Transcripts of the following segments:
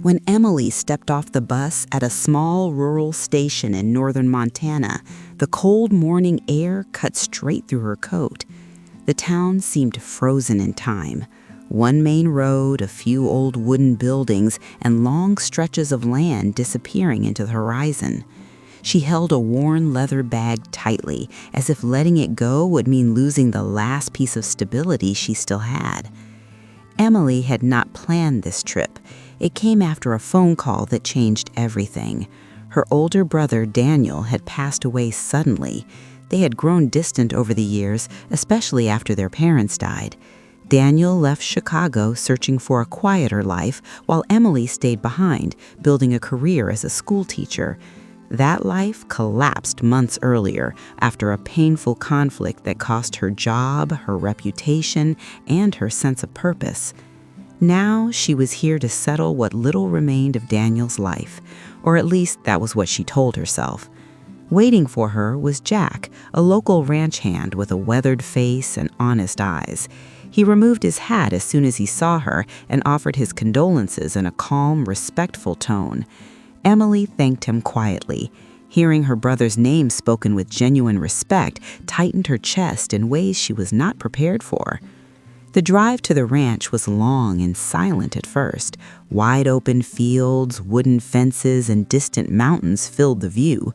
When Emily stepped off the bus at a small rural station in northern Montana, the cold morning air cut straight through her coat. The town seemed frozen in time. One main road, a few old wooden buildings, and long stretches of land disappearing into the horizon. She held a worn leather bag tightly, as if letting it go would mean losing the last piece of stability she still had. Emily had not planned this trip. It came after a phone call that changed everything. Her older brother, Daniel, had passed away suddenly. They had grown distant over the years, especially after their parents died. Daniel left Chicago searching for a quieter life, while Emily stayed behind, building a career as a school teacher. That life collapsed months earlier after a painful conflict that cost her job, her reputation, and her sense of purpose. Now she was here to settle what little remained of Daniel's life, or at least that was what she told herself. Waiting for her was Jack, a local ranch hand with a weathered face and honest eyes. He removed his hat as soon as he saw her and offered his condolences in a calm, respectful tone. Emily thanked him quietly. Hearing her brother's name spoken with genuine respect tightened her chest in ways she was not prepared for. The drive to the ranch was long and silent at first. Wide open fields, wooden fences, and distant mountains filled the view.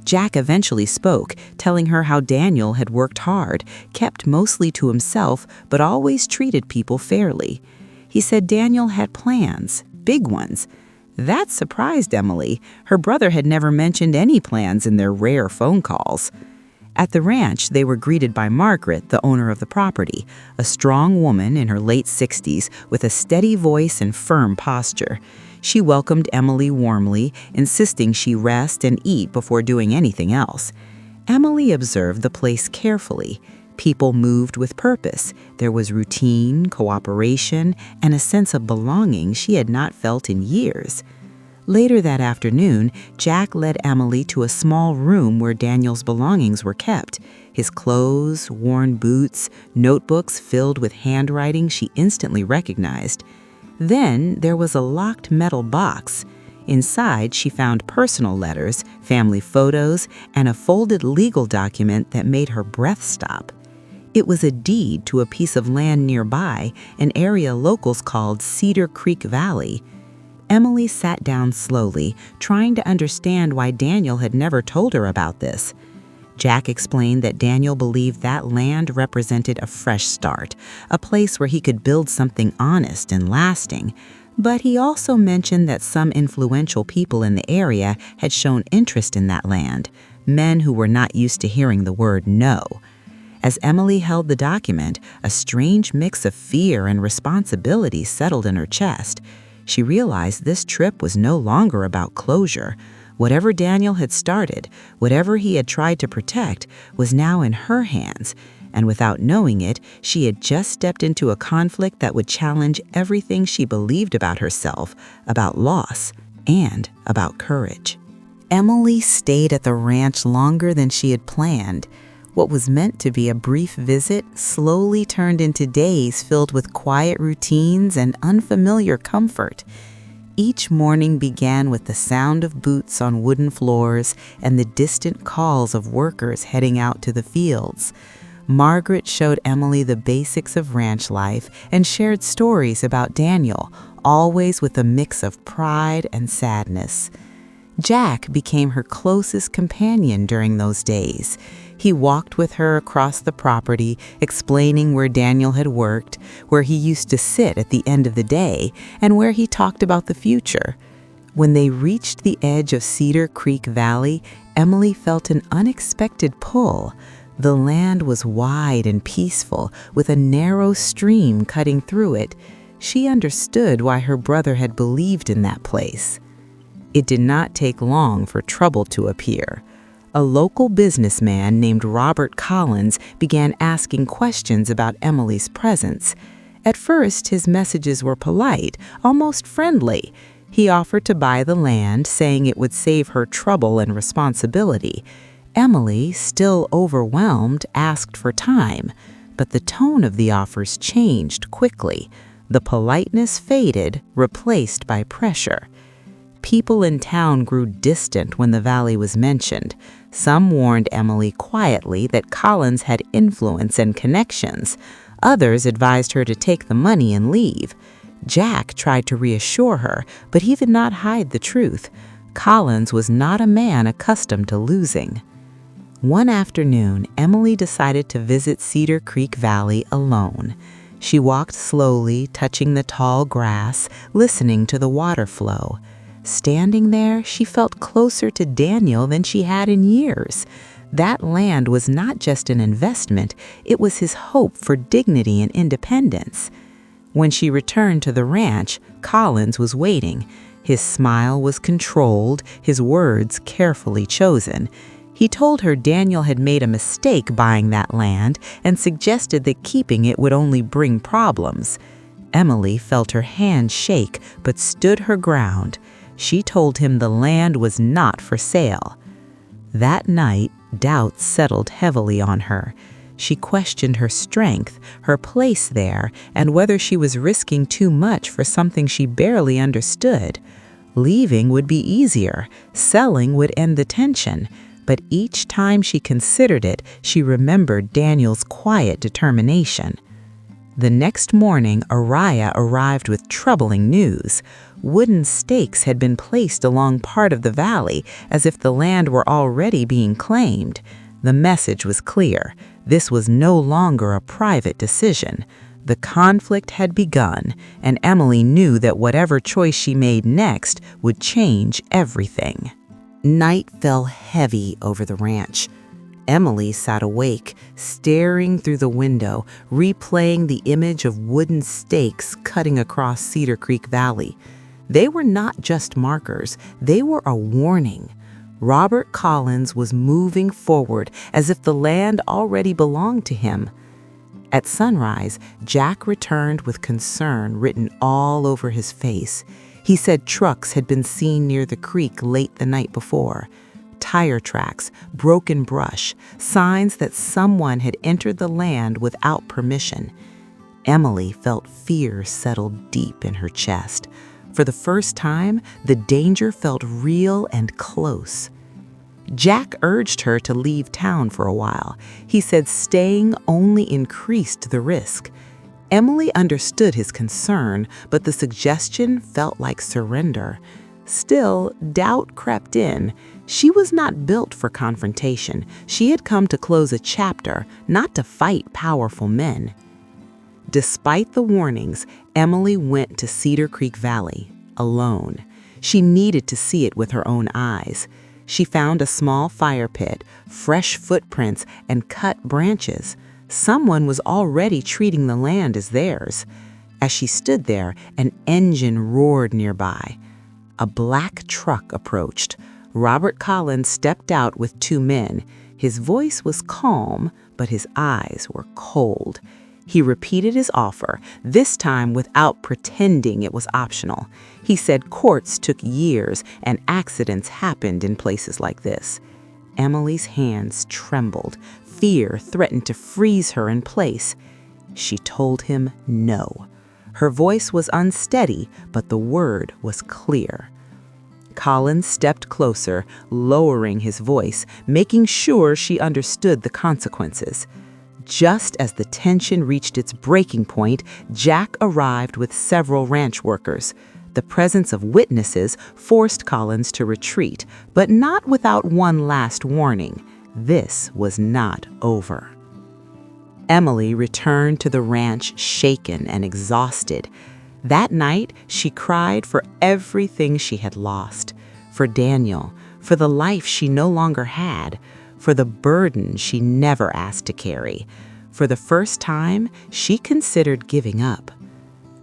Jack eventually spoke, telling her how Daniel had worked hard, kept mostly to himself, but always treated people fairly. He said Daniel had plans, big ones. That surprised Emily. Her brother had never mentioned any plans in their rare phone calls. At the ranch, they were greeted by Margaret, the owner of the property, a strong woman in her late 60s with a steady voice and firm posture. She welcomed Emily warmly, insisting she rest and eat before doing anything else. Emily observed the place carefully. People moved with purpose. There was routine, cooperation, and a sense of belonging she had not felt in years. Later that afternoon, Jack led Emily to a small room where Daniel's belongings were kept. His clothes, worn boots, notebooks filled with handwriting she instantly recognized. Then there was a locked metal box. Inside, she found personal letters, family photos, and a folded legal document that made her breath stop. It was a deed to a piece of land nearby, an area locals called Cedar Creek Valley. Emily sat down slowly, trying to understand why Daniel had never told her about this. Jack explained that Daniel believed that land represented a fresh start, a place where he could build something honest and lasting. But he also mentioned that some influential people in the area had shown interest in that land, men who were not used to hearing the word no. As Emily held the document, a strange mix of fear and responsibility settled in her chest. She realized this trip was no longer about closure. Whatever Daniel had started, whatever he had tried to protect, was now in her hands. And without knowing it, she had just stepped into a conflict that would challenge everything she believed about herself, about loss, and about courage. Emily stayed at the ranch longer than she had planned. What was meant to be a brief visit slowly turned into days filled with quiet routines and unfamiliar comfort. Each morning began with the sound of boots on wooden floors and the distant calls of workers heading out to the fields. Margaret showed Emily the basics of ranch life and shared stories about Daniel, always with a mix of pride and sadness. Jack became her closest companion during those days. He walked with her across the property, explaining where Daniel had worked, where he used to sit at the end of the day, and where he talked about the future. When they reached the edge of Cedar Creek Valley, Emily felt an unexpected pull. The land was wide and peaceful, with a narrow stream cutting through it. She understood why her brother had believed in that place. It did not take long for trouble to appear. A local businessman named Robert Collins began asking questions about Emily's presence. At first, his messages were polite, almost friendly. He offered to buy the land, saying it would save her trouble and responsibility. Emily, still overwhelmed, asked for time, but the tone of the offers changed quickly. The politeness faded, replaced by pressure. People in town grew distant when the valley was mentioned. Some warned Emily quietly that Collins had influence and connections. Others advised her to take the money and leave. Jack tried to reassure her, but he did not hide the truth. Collins was not a man accustomed to losing. One afternoon, Emily decided to visit Cedar Creek Valley alone. She walked slowly, touching the tall grass, listening to the water flow. Standing there, she felt closer to Daniel than she had in years. That land was not just an investment, it was his hope for dignity and independence. When she returned to the ranch, Collins was waiting. His smile was controlled, his words carefully chosen. He told her Daniel had made a mistake buying that land and suggested that keeping it would only bring problems. Emily felt her hand shake but stood her ground. She told him the land was not for sale. That night, doubt settled heavily on her. She questioned her strength, her place there, and whether she was risking too much for something she barely understood. Leaving would be easier, selling would end the tension, but each time she considered it, she remembered Daniel's quiet determination. The next morning, Araya arrived with troubling news. Wooden stakes had been placed along part of the valley, as if the land were already being claimed. The message was clear. This was no longer a private decision. The conflict had begun, and Emily knew that whatever choice she made next would change everything. Night fell heavy over the ranch. Emily sat awake, staring through the window, replaying the image of wooden stakes cutting across Cedar Creek Valley. They were not just markers, they were a warning. Robert Collins was moving forward as if the land already belonged to him. At sunrise, Jack returned with concern written all over his face. He said trucks had been seen near the creek late the night before. Tire tracks, broken brush, signs that someone had entered the land without permission. Emily felt fear settle deep in her chest. For the first time, the danger felt real and close. Jack urged her to leave town for a while. He said staying only increased the risk. Emily understood his concern, but the suggestion felt like surrender. Still, doubt crept in. She was not built for confrontation. She had come to close a chapter, not to fight powerful men. Despite the warnings, Emily went to Cedar Creek Valley, alone. She needed to see it with her own eyes. She found a small fire pit, fresh footprints, and cut branches. Someone was already treating the land as theirs. As she stood there, an engine roared nearby. A black truck approached. Robert Collins stepped out with two men. His voice was calm, but his eyes were cold. He repeated his offer, this time without pretending it was optional. He said courts took years and accidents happened in places like this. Emily's hands trembled. Fear threatened to freeze her in place. She told him no. Her voice was unsteady, but the word was clear. Collins stepped closer, lowering his voice, making sure she understood the consequences. Just as the tension reached its breaking point, Jack arrived with several ranch workers. The presence of witnesses forced Collins to retreat, but not without one last warning. This was not over. Emily returned to the ranch shaken and exhausted. That night, she cried for everything she had lost, for Daniel, for the life she no longer had, for the burden she never asked to carry. For the first time, she considered giving up.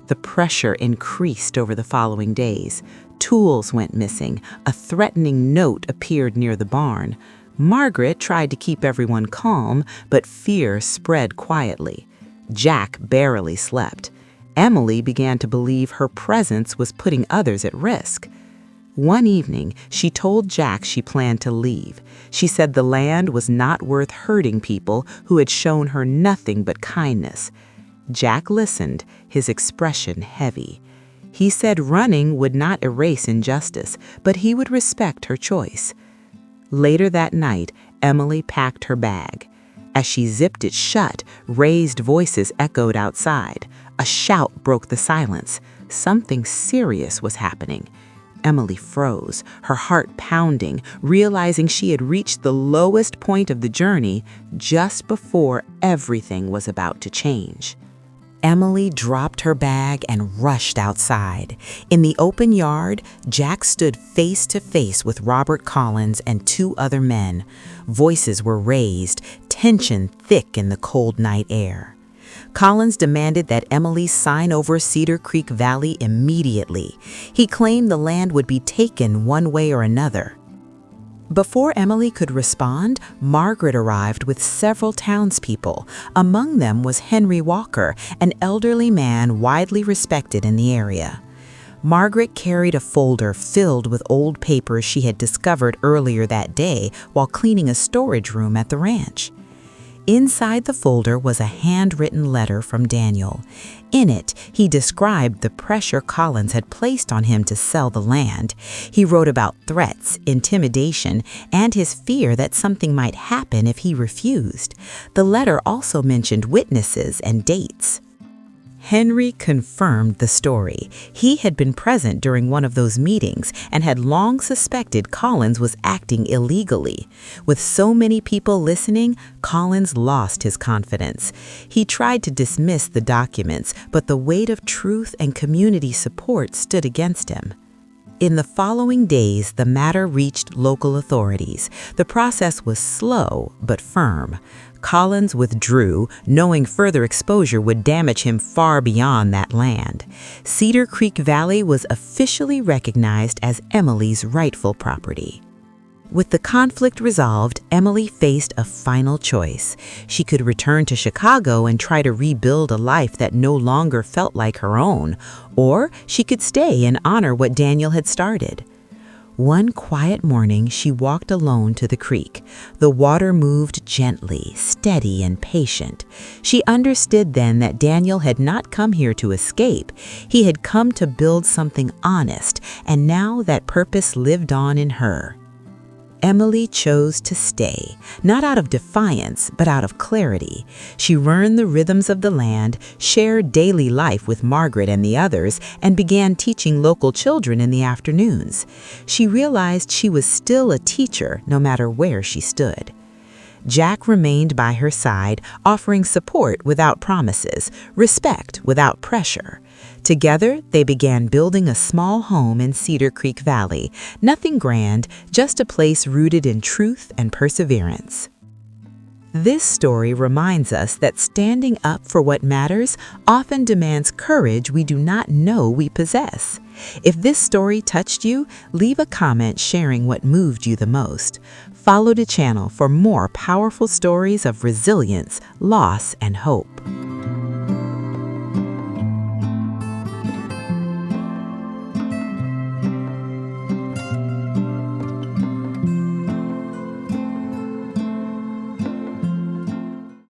The pressure increased over the following days. Tools went missing. A threatening note appeared near the barn. Margaret tried to keep everyone calm, but fear spread quietly. Jack barely slept. Emily began to believe her presence was putting others at risk. One evening, she told Jack she planned to leave. She said the land was not worth hurting people who had shown her nothing but kindness. Jack listened, his expression heavy. He said running would not erase injustice, but he would respect her choice. Later that night, Emily packed her bag. As she zipped it shut, raised voices echoed outside. A shout broke the silence. Something serious was happening. Emily froze, her heart pounding, realizing she had reached the lowest point of the journey just before everything was about to change. Emily dropped her bag and rushed outside. In the open yard, Jack stood face to face with Robert Collins and two other men. Voices were raised, tension thick in the cold night air. Collins demanded that Emily sign over Cedar Creek Valley immediately. He claimed the land would be taken one way or another. Before Emily could respond, Margaret arrived with several townspeople. Among them was Henry Walker, an elderly man widely respected in the area. Margaret carried a folder filled with old papers she had discovered earlier that day while cleaning a storage room at the ranch. Inside the folder was a handwritten letter from Daniel. In it, he described the pressure Collins had placed on him to sell the land. He wrote about threats, intimidation, and his fear that something might happen if he refused. The letter also mentioned witnesses and dates. Henry confirmed the story. He had been present during one of those meetings and had long suspected Collins was acting illegally. With so many people listening, Collins lost his confidence. He tried to dismiss the documents, but the weight of truth and community support stood against him. In the following days, the matter reached local authorities. The process was slow but firm. Collins withdrew, knowing further exposure would damage him far beyond that land. Cedar Creek Valley was officially recognized as Emily's rightful property. With the conflict resolved, Emily faced a final choice. She could return to Chicago and try to rebuild a life that no longer felt like her own, or she could stay and honor what Daniel had started. One quiet morning, she walked alone to the creek. The water moved gently, steady, and patient. She understood then that Daniel had not come here to escape. He had come to build something honest, and now that purpose lived on in her. Emily chose to stay, not out of defiance, but out of clarity. She learned the rhythms of the land, shared daily life with Margaret and the others, and began teaching local children in the afternoons. She realized she was still a teacher, no matter where she stood. Jack remained by her side, offering support without promises, respect without pressure. Together, they began building a small home in Cedar Creek Valley. Nothing grand, just a place rooted in truth and perseverance. This story reminds us that standing up for what matters often demands courage we do not know we possess. If this story touched you, leave a comment sharing what moved you the most. Follow the channel for more powerful stories of resilience, loss, and hope.